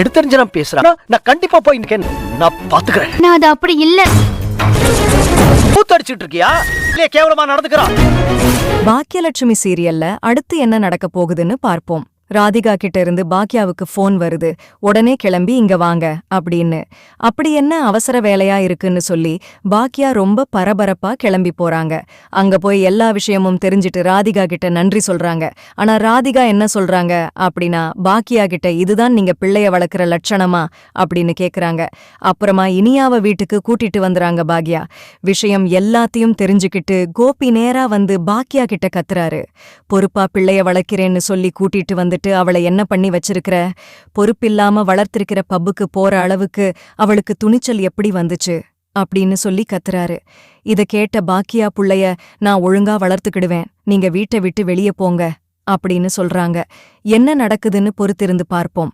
எடுத்தறிஞ்சு நான் பேசுறேன். நான் கண்டிப்பா போய் நிக்கேன். நான் பாத்துக்கிறேன். நான் அது அப்படி இல்ல. கூத்தடிச்சிட்டு இருக்கியா இல்லையா கேவலமா நடந்துக்கிறா? பாக்கியலட்சுமி சீரியல்ல அடுத்து என்ன நடக்க போகுதுன்னு பார்ப்போம். ராதிகா கிட்ட இருந்து பாக்கியாவுக்கு ஃபோன் வருது. உடனே கிளம்பி இங்க வாங்க அப்படின்னு. அப்படி என்ன அவசர வேலையா இருக்குன்னு சொல்லி பாக்கியா ரொம்ப பரபரப்பா கிளம்பி போறாங்க. அங்க போய் எல்லா விஷயமும் தெரிஞ்சிட்டு ராதிகா கிட்ட நன்றி சொல்றாங்க. ஆனா ராதிகா என்ன சொல்றாங்க அப்படின்னா, பாக்கியா கிட்ட இதுதான் நீங்க பிள்ளைய வளர்க்குற லட்சணமா அப்படின்னு கேக்குறாங்க. அப்புறமா இனியாவ வீட்டுக்கு கூட்டிட்டு வந்துறாங்க பாக்யா. விஷயம் எல்லாத்தையும் தெரிஞ்சுக்கிட்டு கோபி நேரா வந்து பாக்கியா கிட்ட கத்துறாரு. பொறுப்பா பிள்ளைய வளர்க்கிறேன்னு சொல்லி கூட்டிட்டு வந்து அவளை என்ன பண்ணி வச்சிருக்கிற? பொறுப்பில்லாம வளர்த்திருக்கிற பப்புக்கு போற அளவுக்கு அவளுக்கு துணிச்சல் எப்படி வந்துச்சு அப்படின்னு சொல்லி கத்துறாரு. இத கேட்ட பாக்கியா புள்ளைய நான் ஒழுங்கா வளர்த்துக்கிடுவேன், நீங்க வீட்டை விட்டு வெளியே போங்க அப்படின்னு சொல்றாங்க. என்ன நடக்குதுன்னு பொறுத்திருந்து பார்ப்போம்.